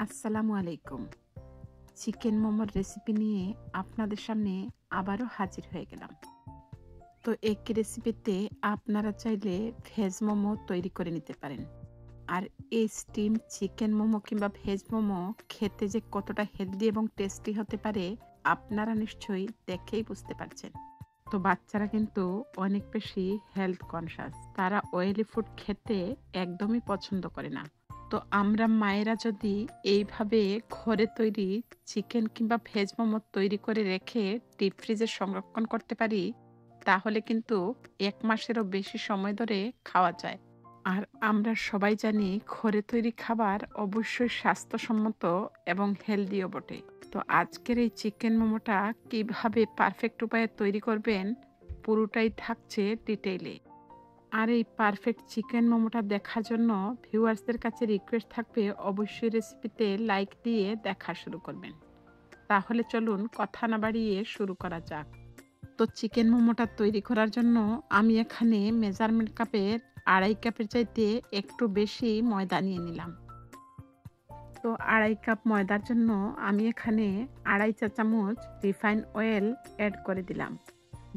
আসসালামু আলাইকুম। চিকেন মোমোর রেসিপি নিয়ে আপনাদের সামনে আবারও হাজির হয়ে গেলাম। তো একই রেসিপিতে আপনারা চাইলে ভেজ মোমো তৈরি করে নিতে পারেন। আর এই স্টিম চিকেন মোমো কিংবা ভেজ মোমো খেতে যে কতটা হেলদি এবং টেস্টি হতে পারে আপনারা নিশ্চয়ই দেখেই বুঝতে পারছেন। তো বাচ্চারা কিন্তু অনেক বেশি হেলথ কনসাস। তারা অয়েলি ফুড খেতে একদমই পছন্দ করে না। তো আমরা মায়েরা যদি এইভাবে ঘরে তৈরি চিকেন কিংবা ভেজ মোমো তৈরি করে রেখে ডিপ ফ্রিজে সংরক্ষণ করতে পারি, তাহলে কিন্তু 1 মাসেরও বেশি সময় ধরে খাওয়া যায়। আর আমরা সবাই জানি ঘরে তৈরি খাবার অবশ্যই স্বাস্থ্যসম্মত এবং হেলদিও বটে। তো আজকের এই চিকেন মোমোটা কিভাবে পারফেক্ট উপায়ে তৈরি করবেন পুরোটাই থাকছে ডিটেইলে। আর এই পারফেক্ট চিকেন মোমোটা দেখার জন্য ভিউয়ার্সদের কাছে রিকোয়েস্ট থাকবে অবশ্যই রেসিপিতে লাইক দিয়ে দেখা শুরু করবেন। তাহলে চলুন কথা না বাড়িয়ে শুরু করা যাক। তো চিকেন মোমোটা তৈরি করার জন্য আমি এখানে মেজারমেন্ট কাপের 2.5 কাপের চাইতে একটু বেশি ময়দা নিয়ে নিলাম। তো 2.5 কাপ ময়দার জন্য আমি এখানে 2.5 চা চামচ রিফাইন অয়েল অ্যাড করে দিলাম।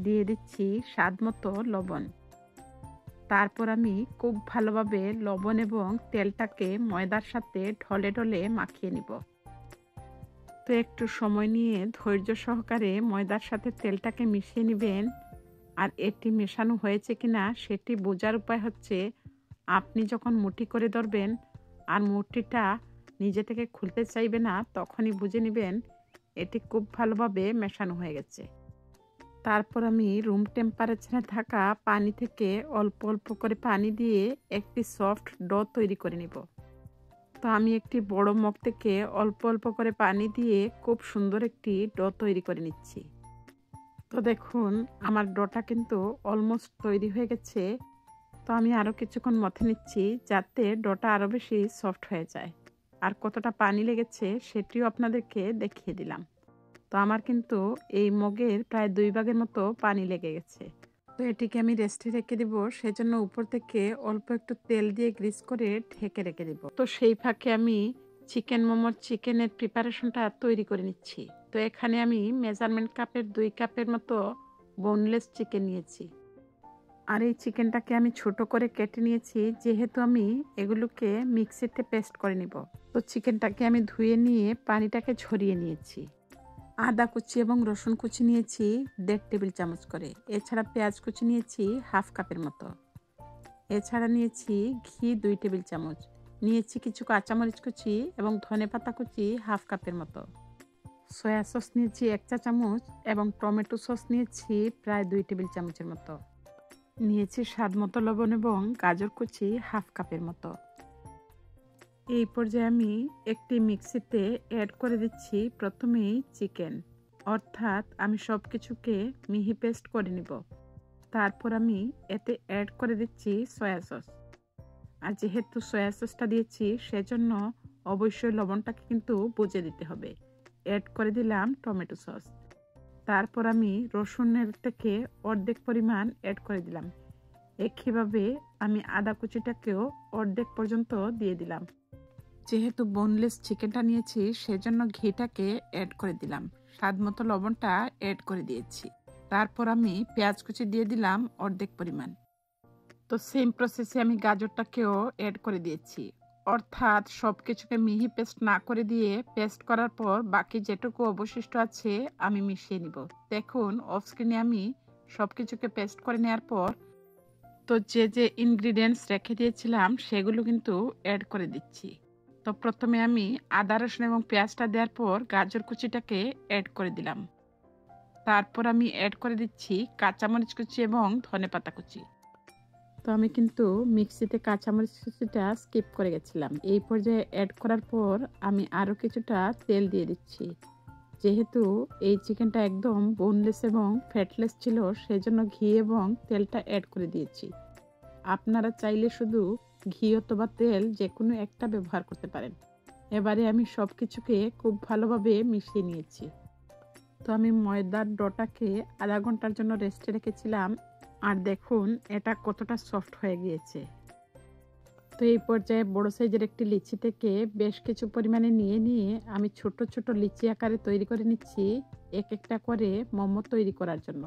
দিয়ে দিচ্ছি স্বাদ মতো লবণ। তারপর আমি খুব ভালোভাবে লবণ এবং তেলটাকে ময়দার সাথে ঢলে ঢলে মাখিয়ে নিব। তো একটু সময় নিয়ে ধৈর্য সহকারে ময়দার সাথে তেলটাকে মিশিয়ে নেবেন। আর এটি মেশানো হয়েছে কিনা সেটি বোঝার উপায় হচ্ছে আপনি যখন মুঠি করে ধরবেন আর মুঠিটা নিজে থেকে খুলতে চাইবে না, তখনই বুঝে নেবেন এটি খুব ভালোভাবে মেশানো হয়ে গেছে। তারপর আমি রুম টেম্পারেচারে থাকা পানি থেকে অল্প অল্প করে পানি দিয়ে একটি সফট ডো তৈরি করে নিব। তো আমি একটি বড় মগ থেকে অল্প অল্প করে পানি দিয়ে খুব সুন্দর একটি ডো তৈরি করে নিচ্ছি। তো দেখুন আমার ডোটা কিন্তু অলমোস্ট তৈরি হয়ে গেছে। তো আমি আরও কিছুক্ষণ মথে নিচ্ছি যাতে ডোটা আরও বেশি সফট হয়ে যায়। আর কতটা পানি লেগেছে সেটিও আপনাদেরকে দেখিয়ে দিলাম। তো আমার কিন্তু এই মগের প্রায় 2 ভাগের মতো পানি লেগে গেছে। তো এটিকে আমি রেস্টে রেখে দিব, সেজন্য উপর থেকে অল্প একটু তেল দিয়ে গ্রিস করে ঢেকে রেখে দিব। তো সেই ফাঁকে আমি চিকেন মোমোর চিকেনের প্রিপারেশনটা তৈরি করে নিচ্ছি। তো এখানে আমি মেজারমেন্ট কাপের 2 কাপের মতো বোনলেস চিকেন নিয়েছি। আর এই চিকেনটাকে আমি ছোট করে কেটে নিয়েছি, যেহেতু আমি এগুলোকে মিক্সিতে পেস্ট করে নিব। তো চিকেনটাকে আমি ধুয়ে নিয়ে পানিটাকে ঝরিয়ে নিয়েছি। আদা কুচি এবং রসুন কুচি নিয়েছি 1.5 টেবিল চামচ করে। এছাড়া পেঁয়াজ কুচি নিয়েছি 1/2 কাপের মতো। এছাড়া নিয়েছি ঘি 2 টেবিল চামচ। নিয়েছি কিছু কাঁচামরিচ কুচি এবং ধনেপাতা কুচি 1/2 কাপের মতো। সয়া সস নিয়েছি 1 চা চামচ এবং টমেটো সস নিয়েছি প্রায় 2 টেবিল চামচের মতো। নিয়েছি স্বাদ মতো লবণ এবং গাজর কুচি 1/2 কাপের মতো। এই পর্যায়ে আমি একটি মিক্সিতে অ্যাড করে দিচ্ছি প্রথমেই চিকেন, অর্থাৎ আমি সব কিছুকে মিহি পেস্ট করে নিব। তারপর আমি এতে অ্যাড করে দিচ্ছি সয়া সস। আর যেহেতু সয়া সসটা দিয়েছি সেজন্য অবশ্যই লবণটাকে কিন্তু বুঝে দিতে হবে। অ্যাড করে দিলাম টমেটো সস। তারপর আমি রসুনের থেকে অর্ধেক পরিমাণ অ্যাড করে দিলাম। একইভাবে আমি আদা কুচিটাকেও অর্ধেক পর্যন্ত দিয়ে দিলাম। যেহেতু বোনলেস চিকেনটা নিয়েছি সেজন্য ঘিটাকে অ্যাড করে দিলাম। স্বাদ মতো লবণটা অ্যাড করে দিয়েছি। তারপর আমি পেঁয়াজ কুচি দিয়ে দিলাম অর্ধেক পরিমাণ। তো সেম প্রসেসে আমি গাজরটাকেও অ্যাড করে দিয়েছি। অর্থাৎ সব কিছুকে মিহি পেস্ট না করে দিয়ে পেস্ট করার পর বাকি যেটুকু অবশিষ্ট আছে আমি মিশিয়ে নিব। দেখুন অফ স্ক্রিনে আমি সব কিছুকে পেস্ট করে নেওয়ার পর তো যে ইনগ্রিডিয়েন্টস রেখে দিয়েছিলাম সেগুলো কিন্তু অ্যাড করে দিচ্ছি। তো প্রথমে আমি আদা রসুন এবং পেঁয়াজটা দেওয়ার পর গাজর কুচিটাকে অ্যাড করে দিলাম। তারপর আমি অ্যাড করে দিচ্ছি কাঁচামরিচ কুচি এবং ধনেপাতা কুচি। তো আমি কিন্তু মিক্সিতে কাঁচামরিচ কুচিটা স্কিপ করে গেছিলাম। এই পর্যায়ে অ্যাড করার পর আমি আরও কিছুটা তেল দিয়ে দিচ্ছি। যেহেতু এই চিকেনটা একদম বোনলেস এবং ফ্যাটলেস ছিল সেজন্য ঘি এবং তেলটা অ্যাড করে দিয়েছি। আপনারা চাইলে শুধু ঘি অথবা তেল যে কোনো একটা ব্যবহার করতে পারেন। এবারে আমি সব কিছুকে খুব ভালোভাবে মিশিয়ে নিয়েছি। তো আমি ময়দার ডোটাকে আধা ঘন্টার জন্য রেস্টে রেখেছিলাম। আর দেখুন এটা কতটা সফট হয়ে গিয়েছে। তো এই পর্যায়ে বড় সাইজের একটি লিচি থেকে বেশ কিছু পরিমাণে নিয়ে আমি ছোট ছোট লিচি আকারে তৈরি করে নিচ্ছি এক একটা করে মোমো তৈরি করার জন্য।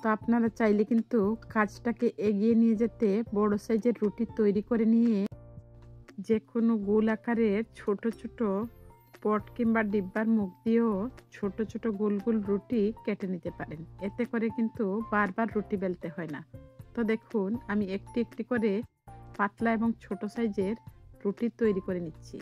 তো আপনারা চাইলে কিন্তু কাজটাকে এগিয়ে নিয়ে যেতে বড় সাইজের রুটি তৈরি করে নিয়ে যে কোনো গোল আকারের ছোট ছোট পট কিংবা ডিব্বার মুখ দিয়েও ছোট ছোট গোল গোল রুটি কেটে নিতে পারেন। এতে করে কিন্তু বারবার রুটি বেলতে হয় না। তো দেখুন আমি একটি একটি করে পাতলা এবং ছোট সাইজের রুটি তৈরি করে নিচ্ছি।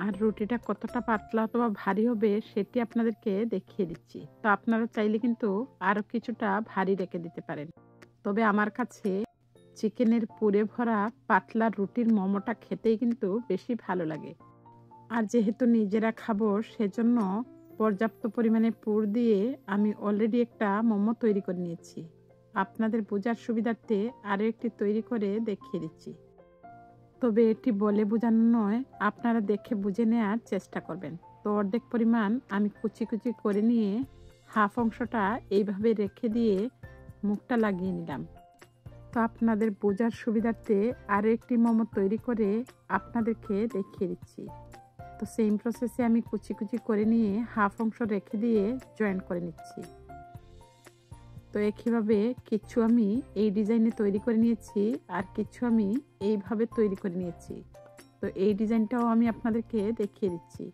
আর রুটিটা কতটা পাতলা অথবা ভারী হবে সেটি আপনাদেরকে দেখিয়ে দিচ্ছি। তো আপনারা চাইলে কিন্তু আরও কিছুটা ভারী রেখে দিতে পারেন। তবে আমার কাছে চিকেনের পুরে ভরা পাতলা রুটির মোমোটা খেতেই কিন্তু বেশি ভালো লাগে। আর যেহেতু নিজেরা খাবো সেজন্য পর্যাপ্ত পরিমাণে পুর দিয়ে আমি অলরেডি একটা মোমো তৈরি করে নিয়েছি। আপনাদের বোঝার সুবিধার্থে আরও একটি তৈরি করে দেখিয়ে দিচ্ছি। তবে এটি বলে বোঝানো নয়, আপনারা দেখে বুঝে নেওয়ার চেষ্টা করবেন। তো অর্ধেক পরিমাণ আমি কুচি কুচি করে নিয়ে হাফ অংশটা এইভাবে রেখে দিয়ে মুখটা লাগিয়ে নিলাম। তো আপনাদের বোঝার সুবিধার্থে আরও একটি মোমো তৈরি করে আপনাদেরকে দেখিয়ে দিচ্ছি। তো সেম প্রসেসে আমি কুচি কুচি করে নিয়ে হাফ অংশ রেখে দিয়ে জয়েন করে নিচ্ছি। তো একইভাবে কিছু আমি এই ডিজাইনে তৈরি করে নিয়েছি আর কিছু আমি এইভাবে তৈরি করে নিয়েছি। তো এই ডিজাইনটাও আমি আপনাদেরকে দেখিয়ে দিচ্ছি।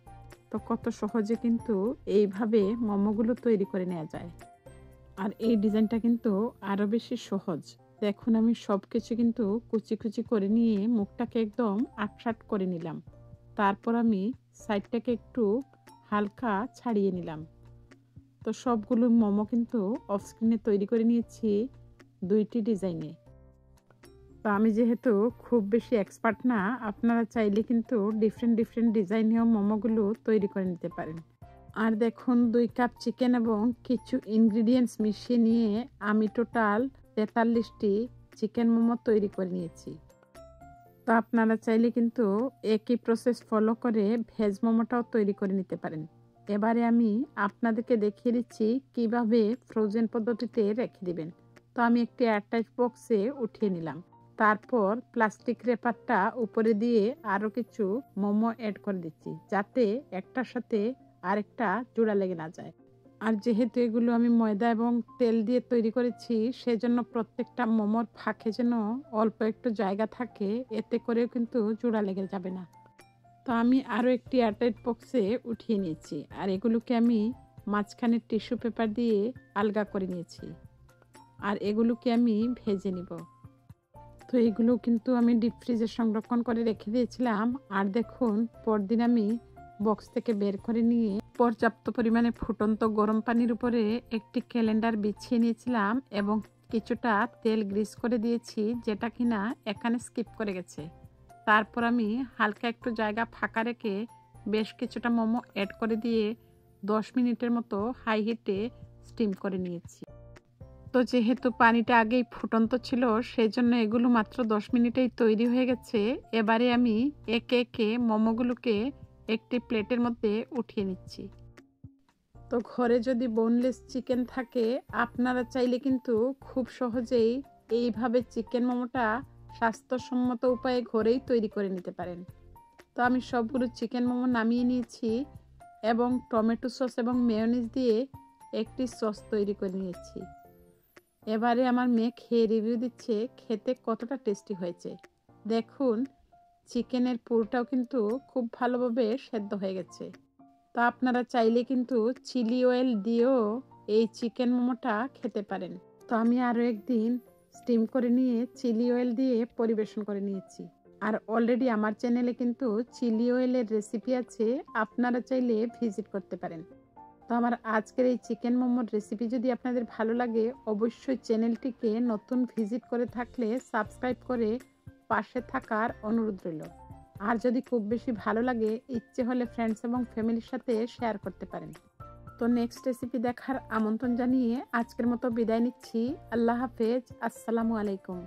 তো কত সহজে কিন্তু এইভাবে মোমোগুলো তৈরি করে নেওয়া যায়। আর এই ডিজাইনটা কিন্তু আরও বেশি সহজ। দেখুন আমি সব কিছু কিন্তু কুচি কুচি করে নিয়ে মুখটাকে একদম আটসাট করে নিলাম। তারপর আমি সাইডটাকে একটু হালকা ছাড়িয়ে নিলাম। তো সবগুলো মোমো কিন্তু অফ স্ক্রিনে তৈরি করে নিয়েছি দুইটি ডিজাইনে। তো আমি যেহেতু খুব বেশি এক্সপার্ট না, আপনারা চাইলে কিন্তু ডিফারেন্ট ডিজাইনেও মোমোগুলো তৈরি করে নিতে পারেন। আর দেখুন 2 কাপ চিকেন এবং কিছু ইনগ্রিডিয়েন্টস মিশিয়ে নিয়ে আমি টোটাল 43টি চিকেন মোমো তৈরি করে নিয়েছি। তো আপনারা চাইলে কিন্তু একই প্রসেস ফলো করে ভেজ মোমোটাও তৈরি করে নিতে পারেন। এবারে আমি আপনাদেরকে দেখিয়ে দিচ্ছি কিভাবে ফ্রোজেন পদ্ধতিতে রেখে দিবেন। তো আমি একটি এয়ারটাইট বক্সে উঠিয়ে নিলাম। তারপর প্লাস্টিক রেপারটা উপরে দিয়ে আরও কিছু মোমো অ্যাড করে দিচ্ছি যাতে একটার সাথে আরেকটা জোড়া লেগে না যায়। আর যেহেতু এগুলো আমি ময়দা এবং তেল দিয়ে তৈরি করেছি সেজন্য প্রত্যেকটা মোমোর ফাঁকে যেন অল্প একটু জায়গা থাকে, এতে করেও কিন্তু জোড়া লেগে যাবে না। তো আমি আরও একটি এয়ারটাইট বক্সে উঠিয়ে নিয়েছি আর এগুলোকে আমি মাঝখানে টিস্যু পেপার দিয়ে আলগা করে নিয়েছি। আর এগুলোকে আমি ভেজে নিব। তো এগুলো কিন্তু আমি ডিপ ফ্রিজে সংরক্ষণ করে রেখে দিয়েছিলাম। আর দেখুন পরদিন আমি বক্স থেকে বের করে নিয়ে পর্যাপ্ত পরিমাণে ফুটন্ত গরম পানির উপরে একটি ক্যালেন্ডার বিছিয়ে নিয়েছিলাম এবং কিছুটা তেল গ্রিস করে দিয়েছি, যেটা কিনা এখানে স্কিপ করে গেছে। তারপর আমি হালকা একটু জায়গা ফাঁকা রেখে বেশ কিছুটা মোমো অ্যাড করে দিয়ে 10 মিনিটের মতো হাই হিটে স্টিম করে নিয়েছি। তো যেহেতু পানিটা আগেই ফুটন্ত ছিল সেই জন্য এগুলো মাত্র 10 মিনিটেই তৈরি হয়ে গেছে। এবারে আমি একে একে মোমোগুলোকে একটি প্লেটের মধ্যে উঠিয়ে নিচ্ছি। তো ঘরে যদি বোনলেস চিকেন থাকে আপনারা চাইলে কিন্তু খুব সহজেই এইভাবে চিকেন মোমোটা স্বাস্থ্যসম্মত উপায়ে ঘরেই তৈরি করে নিতে পারেন। তো আমি সবগুলো চিকেন মোমো নামিয়ে নিয়েছি এবং টমেটো সস এবং মেয়োনিজ দিয়ে একটি সস তৈরি করে নিয়েছি। এবারে আমার মেয়ে খেয়ে রিভিউ দিচ্ছে খেতে কতটা টেস্টি হয়েছে। দেখুন চিকেনের পুরটাও কিন্তু খুব ভালোভাবে সেদ্ধ হয়ে গেছে। তো আপনারা চাইলে কিন্তু চিলি অয়েল দিয়েও এই চিকেন মোমোটা খেতে পারেন। তো আমি আরও একদিন স্টিম করে নিয়ে চিলি অয়েল দিয়ে পরিবেশন করে নিয়েছি। আর অলরেডি আমার চ্যানেলে কিন্তু চিলি অয়েলের রেসিপি আছে, আপনারা চাইলে ভিজিট করতে পারেন। তো আমার আজকের এই চিকেন মোমোর রেসিপি যদি আপনাদের ভালো লাগে অবশ্যই চ্যানেলটিকে নতুন ভিজিট করে থাকলে সাবস্ক্রাইব করে পাশে থাকার অনুরোধ রইল। আর যদি খুব বেশি ভালো লাগে ইচ্ছে হলে ফ্রেন্ডস এবং ফ্যামিলির সাথে শেয়ার করতে পারেন। তো নেক্সট রেসিপি দেখার আমন্ত্রণ জানিয়ে আজকের মতো বিদায় নিচ্ছি। আল্লাহ হাফেজ, আসসালামু আলাইকুম।